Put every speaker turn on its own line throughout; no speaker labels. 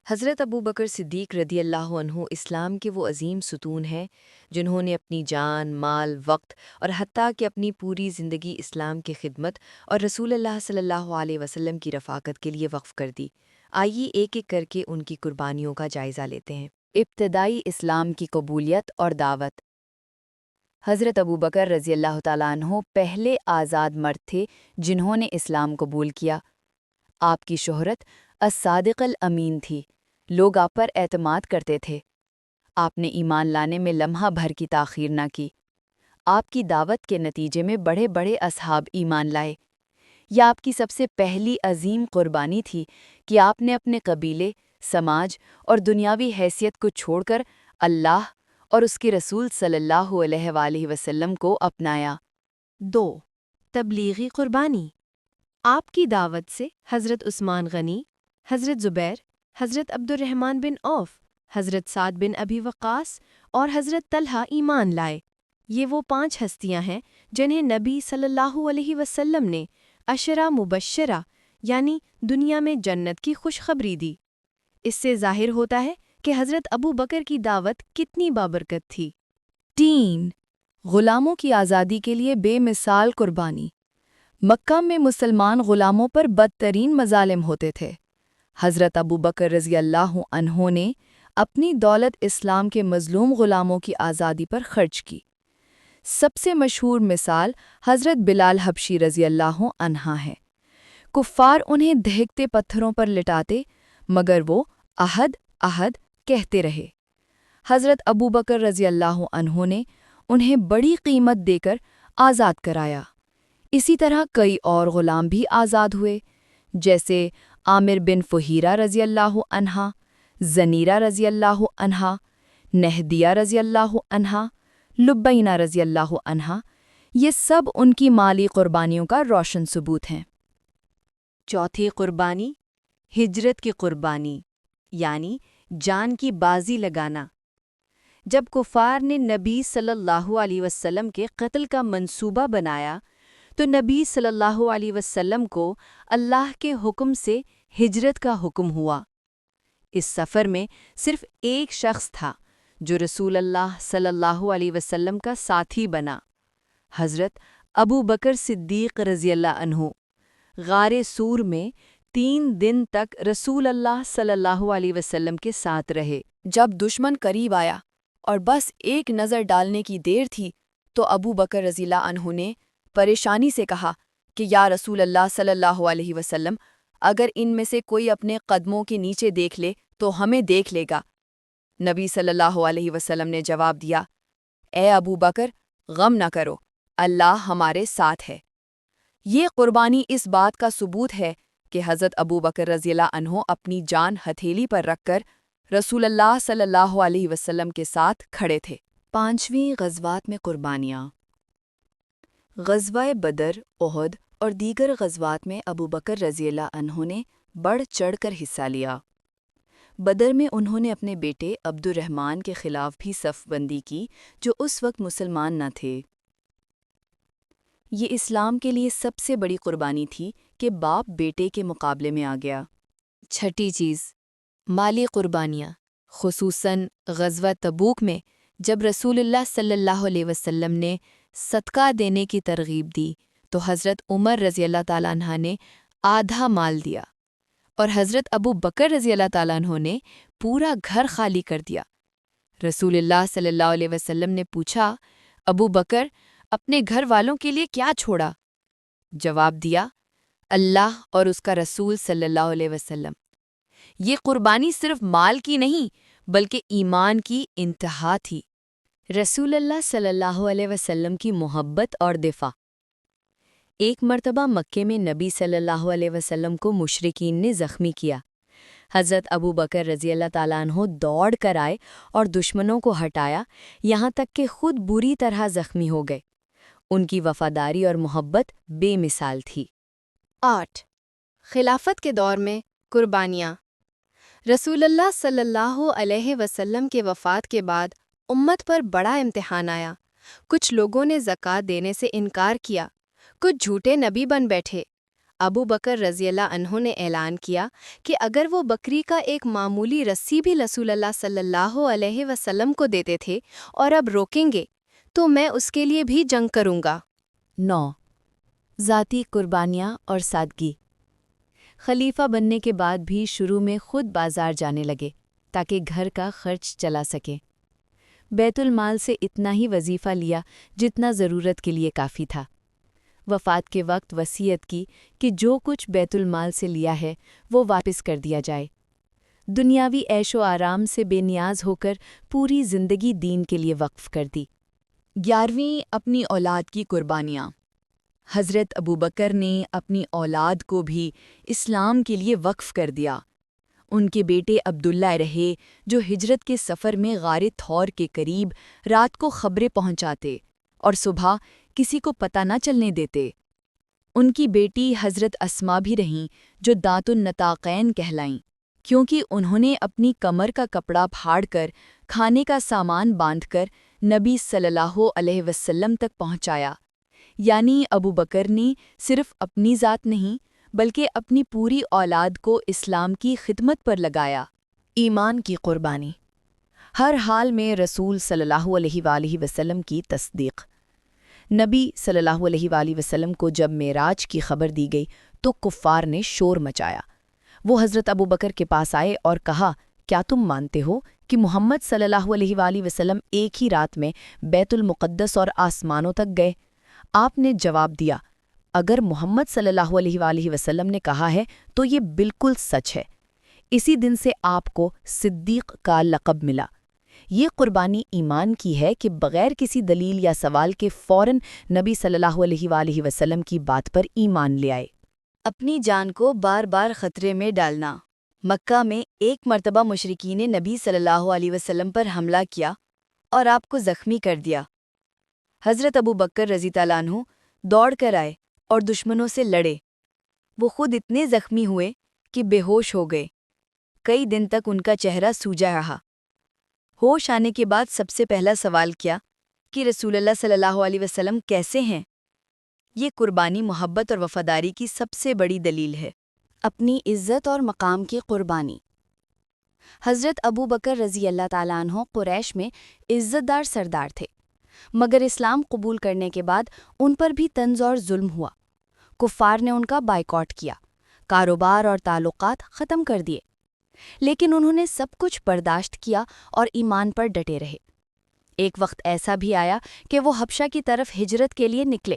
حضرت ابو بکر صدیق رضی اللہ عنہ اسلام کے وہ عظیم ستون ہیں جنہوں نے اپنی جان، مال، وقت اور حتیٰ کہ اپنی پوری زندگی اسلام کی خدمت اور رسول اللہ صلی اللہ علیہ وسلم کی رفاقت کے لیے وقف کر دی۔ آئیے ایک ایک کر کے ان کی قربانیوں کا جائزہ لیتے ہیں۔ ابتدائی اسلام کی قبولیت اور دعوت۔ حضرت ابو بکر رضی اللہ تعالیٰ عنہ پہلے آزاد مرد تھے جنہوں نے اسلام قبول کیا۔ آپ کی شہرت الصادق الامین تھی، لوگ آپ پر اعتماد کرتے تھے۔ آپ نے ایمان لانے میں لمحہ بھر کی تاخیر نہ کی۔ آپ کی دعوت کے نتیجے میں بڑے بڑے اصحاب ایمان لائے۔ یہ آپ کی سب سے پہلی عظیم قربانی تھی کہ آپ نے اپنے قبیلے، سماج اور دنیاوی حیثیت کو چھوڑ کر اللہ اور اس کے رسول صلی اللہ علیہ وآلہ وسلم کو اپنایا۔
2. تبلیغی قربانی۔ آپ کی دعوت سے حضرت عثمان غنی، حضرت زبیر، حضرت عبد الرحمن بن عوف، حضرت سعد بن ابی وقاص اور حضرت طلحہ ایمان لائے۔ یہ وہ 5 ہستیاں ہیں جنہیں نبی صلی اللہ علیہ وسلم نے عشرہ مبشرہ یعنی دنیا میں جنت کی خوشخبری دی۔ اس سے ظاہر ہوتا ہے کہ حضرت ابو بکر کی دعوت کتنی بابرکت تھی۔
3. غلاموں کی آزادی کے لیے بے مثال قربانی۔ مکہ میں مسلمان غلاموں پر بدترین مظالم ہوتے تھے۔ حضرت ابو بکر رضی اللہ عنہ نے اپنی دولت اسلام کے مظلوم غلاموں کی آزادی پر خرچ کی۔ سب سے مشہور مثال حضرت بلال حبشی رضی اللہ عنہ ہے۔ کفار انہیں دہکتے پتھروں پر لٹاتے مگر وہ احد احد کہتے رہے۔ حضرت ابو بکر رضی اللہ عنہ نے انہیں بڑی قیمت دے کر آزاد کرایا۔ اسی طرح کئی اور غلام بھی آزاد ہوئے، جیسے عامر بن فہیرہ رضی اللہ عنہ، زنیرہ رضی اللہ عنہ، نہدیہ رضی اللہ عنہ، لبینہ رضی اللہ عنہ۔ یہ سب ان کی مالی قربانیوں کا روشن ثبوت ہیں۔
4. قربانی، ہجرت کی قربانی، یعنی جان کی بازی لگانا۔ جب کفار نے نبی صلی اللہ علیہ وسلم کے قتل کا منصوبہ بنایا تو نبی صلی اللہ علیہ وسلم کو اللہ کے حکم سے ہجرت کا حکم ہوا۔ اس سفر میں صرف ایک شخص تھا جو رسول اللہ صلی اللہ علیہ وسلم کا ساتھی بنا، حضرت ابو بکر صدیق رضی اللہ عنہ۔ غار سور میں 3 دن تک رسول اللہ صلی اللہ علیہ وسلم کے ساتھ رہے۔
جب دشمن قریب آیا اور بس ایک نظر ڈالنے کی دیر تھی تو ابو بکر رضی اللہ عنہ نے پریشانی سے کہا کہ یا رسول اللہ صلی اللہ علیہ وسلم، اگر ان میں سے کوئی اپنے قدموں کے نیچے دیکھ لے تو ہمیں دیکھ لے گا۔ نبی صلی اللہ علیہ وسلم نے جواب دیا، اے ابو بکر، غم نہ کرو، اللہ ہمارے ساتھ ہے۔ یہ قربانی اس بات کا ثبوت ہے کہ حضرت ابو بکر رضی اللہ عنہ اپنی جان ہتھیلی پر رکھ کر رسول اللہ صلی اللہ علیہ وسلم کے ساتھ کھڑے تھے۔ 5ویں غزوات میں قربانیاں۔ غزوہ بدر، احد اور دیگر غزوات میں ابو بکر رضی اللہ عنہ نے بڑھ چڑھ کر حصہ لیا۔ بدر میں انہوں نے اپنے بیٹے عبد الرحمن کے خلاف بھی صف بندی کی جو اس وقت مسلمان نہ تھے۔ یہ اسلام کے لیے سب سے بڑی قربانی تھی کہ باپ بیٹے کے مقابلے میں آ گیا۔ 6 چیز، مالی قربانیاں، خصوصاً غزوہ تبوک میں جب رسول اللہ صلی اللہ علیہ وسلم نے صدقہ دینے کی ترغیب دی تو حضرت عمر رضی اللہ تعالیٰ عنہ نے آدھا مال دیا اور حضرت ابو بکر رضی اللہ تعالیٰ عنہ نے پورا گھر خالی کر دیا۔ رسول اللہ صلی اللہ علیہ وسلم نے پوچھا، ابو بکر، اپنے گھر والوں کے لیے کیا چھوڑا؟ جواب دیا، اللہ اور اس کا رسول صلی اللہ علیہ وسلم۔ یہ قربانی صرف مال کی نہیں بلکہ ایمان کی انتہا تھی۔
رسول اللہ صلی اللہ علیہ وسلم کی محبت اور دفاع۔ ایک مرتبہ مکے میں نبی صلی اللہ علیہ وسلم کو مشرکین نے زخمی کیا۔ حضرت ابو بکر رضی اللہ تعالیٰ عنہ دوڑ کر آئے اور دشمنوں کو ہٹایا، یہاں تک کہ خود بری طرح زخمی ہو گئے۔ ان کی وفاداری اور محبت بے مثال تھی۔
8. خلافت کے دور میں قربانیاں۔ رسول اللہ صلی اللہ علیہ وسلم کے وفات کے بعد امت پر بڑا امتحان آیا۔ کچھ لوگوں نے زکوٰۃ دینے سے انکار کیا، کچھ جھوٹے نبی بن بیٹھے۔ ابو بکر رضی اللہ عنہ نے اعلان کیا کہ اگر وہ بکری کا ایک معمولی رسی بھی رسول اللہ صلی اللہ علیہ وسلم کو دیتے تھے اور اب روکیں گے تو میں اس کے لیے بھی جنگ کروں گا۔
9 ذاتی قربانیاں اور سادگی۔ خلیفہ بننے کے بعد بھی شروع میں خود بازار جانے لگے تاکہ گھر کا خرچ چلا سکیں۔ بیت المال سے اتنا ہی وظیفہ لیا جتنا ضرورت کے لیے کافی تھا۔ وفات کے وقت وصیت کی کہ جو کچھ بیت المال سے لیا ہے وہ واپس کر دیا جائے۔ دنیاوی عیش و آرام سے بے نیاز ہو کر پوری زندگی دین کے لیے وقف کر دی۔
11ویں اپنی اولاد کی قربانیاں۔ حضرت ابوبکر نے اپنی اولاد کو بھی اسلام کے لیے وقف کر دیا۔ ان کے بیٹے عبداللہ رہے جو ہجرت کے سفر میں غار تھور کے قریب رات کو خبریں پہنچاتے اور صبح کسی کو پتہ نہ چلنے دیتے۔ ان کی بیٹی حضرت اسما بھی رہیں جو دات النطاقین کہلائیں، کیونکہ انہوں نے اپنی کمر کا کپڑا پھاڑ کر کھانے کا سامان باندھ کر نبی صلی اللہ علیہ وسلم تک پہنچایا۔ یعنی ابوبکر نے صرف اپنی ذات نہیں بلکہ اپنی پوری اولاد کو اسلام کی خدمت پر لگایا۔ ایمان کی قربانی۔ ہر حال میں رسول صلی اللہ علیہ وآلہ وسلم کی تصدیق۔ نبی صلی اللہ علیہ وآلہ وسلم کو جب معراج کی خبر دی گئی تو کفار نے شور مچایا۔ وہ حضرت ابوبکر کے پاس آئے اور کہا، کیا تم مانتے ہو کہ محمد صلی اللہ علیہ وآلہ وسلم ایک ہی رات میں بیت المقدس اور آسمانوں تک گئے؟ آپ نے جواب دیا، اگر محمد صلی اللہ علیہ وآلہ وسلم نے کہا ہے تو یہ بالکل سچ ہے۔ اسی دن سے آپ کو صدیق کا لقب ملا۔ یہ قربانی ایمان کی ہے کہ بغیر کسی دلیل یا سوال کے فوراً نبی صلی اللہ علیہ وآلہ وسلم کی بات پر ایمان لے آئے۔
اپنی جان کو بار بار خطرے میں ڈالنا۔ مکہ میں ایک مرتبہ مشرکین نے نبی صلی اللہ علیہ وسلم پر حملہ کیا اور آپ کو زخمی کر دیا۔ حضرت ابوبکر رضی اللہ عنہ دوڑ کر آئے اور دشمنوں سے لڑے۔ وہ خود اتنے زخمی ہوئے کہ بے ہوش ہو گئے۔ کئی دن تک ان کا چہرہ سوجا رہا۔ ہوش آنے کے بعد سب سے پہلا سوال کیا کہ رسول اللہ صلی اللہ علیہ وسلم کیسے ہیں؟ یہ قربانی محبت اور وفاداری کی سب سے بڑی دلیل ہے۔
اپنی عزت اور مقام کی قربانی۔ حضرت ابو بکر رضی اللہ تعالیٰ عنہ قریش میں عزت دار سردار تھے، مگر اسلام قبول کرنے کے بعد ان پر بھی طنز اور ظلم ہوا۔ کفار نے ان کا بائیکاٹ کیا، کاروبار اور تعلقات ختم کر دیے، لیکن انہوں نے سب کچھ برداشت کیا اور ایمان پر ڈٹے رہے۔ ایک وقت ایسا بھی آیا کہ وہ حبشہ کی طرف ہجرت کے لیے نکلے،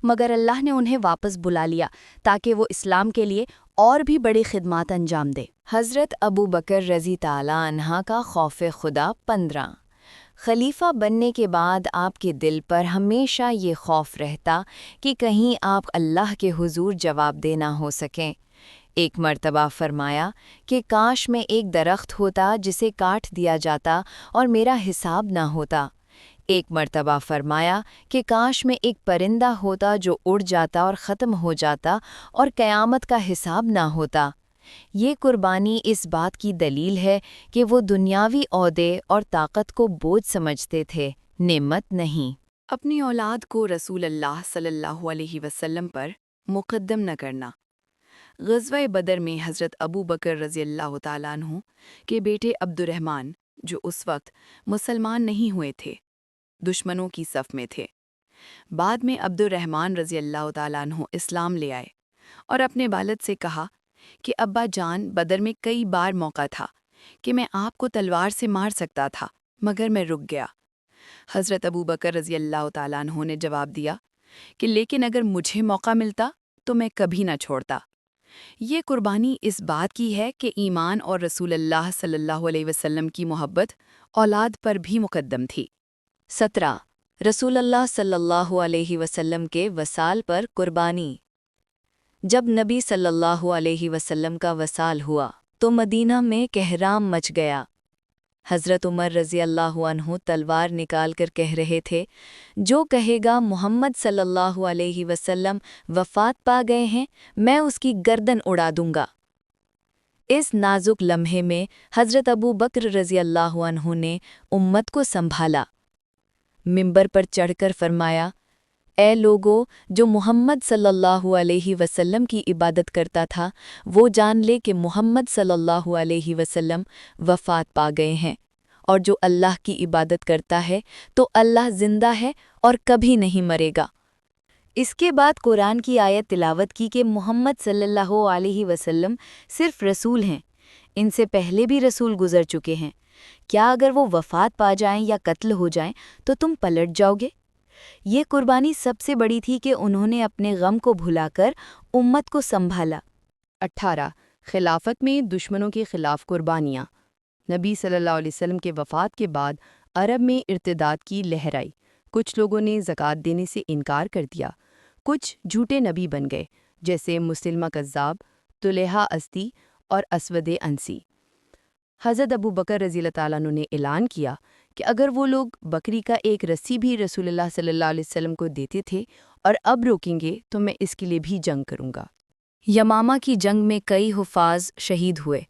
مگر اللہ نے انہیں واپس بلا لیا تاکہ وہ اسلام کے لیے اور بھی بڑی خدمات انجام دے۔
حضرت ابوبکر رضی تعالیٰ عنہ کا خوف خدا 15۔ خلیفہ بننے کے بعد آپ کے دل پر ہمیشہ یہ خوف رہتا کہ کہیں آپ اللہ کے حضور جواب دہ نہ ہو سکیں۔ ایک مرتبہ فرمایا کہ کاش میں ایک درخت ہوتا جسے کاٹ دیا جاتا اور میرا حساب نہ ہوتا۔ ایک مرتبہ فرمایا کہ کاش میں ایک پرندہ ہوتا جو اڑ جاتا اور ختم ہو جاتا اور قیامت کا حساب نہ ہوتا۔ یہ قربانی اس بات کی دلیل ہے کہ وہ دنیاوی عہدے اور طاقت کو بوجھ سمجھتے تھے، نعمت نہیں۔ اپنی اولاد کو رسول اللہ صلی اللہ علیہ وسلم پر مقدم نہ کرنا۔ غزوہ بدر میں حضرت ابو بکر رضی اللہ تعالیٰ عنہ کے بیٹے عبد الرحمن، جو اس وقت مسلمان نہیں ہوئے تھے، دشمنوں کی صف میں تھے۔ بعد میں عبد الرحمن رضی اللہ تعالیٰ عنہ اسلام لے آئے اور اپنے والد سے کہا کہ ابا جان، بدر میں کئی بار موقع تھا کہ میں آپ کو تلوار سے مار سکتا تھا، مگر میں رک گیا۔ حضرت ابو بکر رضی اللہ تعالیٰ عنہ نے جواب دیا کہ لیکن اگر مجھے موقع ملتا تو میں کبھی نہ چھوڑتا۔ یہ قربانی اس بات کی ہے کہ ایمان اور رسول اللہ صلی اللہ علیہ وسلم کی محبت اولاد پر بھی مقدم تھی۔ 17 رسول اللہ صلی اللہ علیہ وسلم کے وصال پر قربانی۔ جب نبی صلی اللہ علیہ وسلم کا وصال ہوا تو مدینہ میں کہرام مچ گیا۔ حضرت عمر رضی اللہ عنہ تلوار نکال کر کہہ رہے تھے، جو کہے گا محمد صلی اللہ علیہ وسلم وفات پا گئے ہیں، میں اس کی گردن اڑا دوں گا۔ اس نازک لمحے میں حضرت ابو بکر رضی اللہ عنہ نے امت کو سنبھالا۔ منبر پر چڑھ کر فرمایا،
اے لوگو جو محمد صلی اللہ علیہ وسلم کی عبادت کرتا تھا وہ جان لے کہ محمد صلی اللہ علیہ وسلم وفات پا گئے ہیں، اور جو اللہ کی عبادت کرتا ہے تو اللہ زندہ ہے اور کبھی نہیں مرے گا۔
اس کے بعد قرآن کی آیت تلاوت کی کہ محمد صلی اللہ علیہ وسلم صرف رسول ہیں، ان سے پہلے بھی رسول گزر چکے ہیں، کیا اگر وہ وفات پا جائیں یا قتل ہو جائیں تو تم پلٹ جاؤ گے؟ یہ قربانی سب سے بڑی تھی کہ انہوں نے اپنے غم کو بھلا کر امت کو سنبھالا۔
18 خلافت میں دشمنوں کے خلاف قربانیاں۔ نبی صلی اللہ علیہ وسلم کے وفات کے بعد عرب میں ارتداد کی لہر آئی، کچھ لوگوں نے زکوٰۃ دینے سے انکار کر دیا، کچھ جھوٹے نبی بن گئے جیسے مسلمہ کذاب، طلحہ ازدی اور اسود انسی۔ حضرت ابو بکر رضی اللہ تعالیٰ عنہ نے اعلان کیا کہ اگر وہ لوگ بکری کا ایک رسی بھی رسول اللہ صلی اللہ علیہ وسلم کو دیتے تھے اور اب روکیں گے تو میں اس کے لیے بھی جنگ کروں گا۔ یمامہ کی جنگ میں کئی حفاظ شہید ہوئے،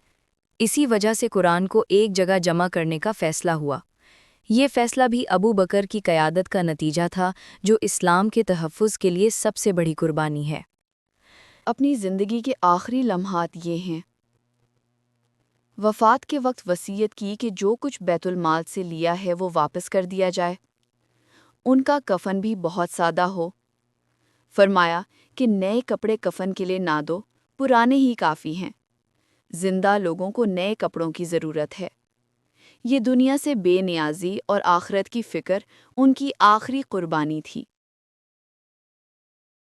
اسی وجہ سے قرآن کو ایک جگہ جمع کرنے کا فیصلہ ہوا۔ یہ فیصلہ بھی ابو بکر کی قیادت کا نتیجہ تھا، جو اسلام کے تحفظ کے لیے سب سے بڑی قربانی ہے۔
اپنی زندگی کے آخری لمحات یہ ہیں۔ وفات کے وقت وصیت کی کہ جو کچھ بیت المال سے لیا ہے وہ واپس کر دیا جائے۔ ان کا کفن بھی بہت سادہ ہو۔ فرمایا کہ نئے کپڑے کفن کے لیے نہ دو، پرانے ہی کافی ہیں۔ زندہ لوگوں کو نئے کپڑوں کی ضرورت ہے۔ یہ دنیا سے بے نیازی اور آخرت کی فکر ان کی آخری قربانی تھی۔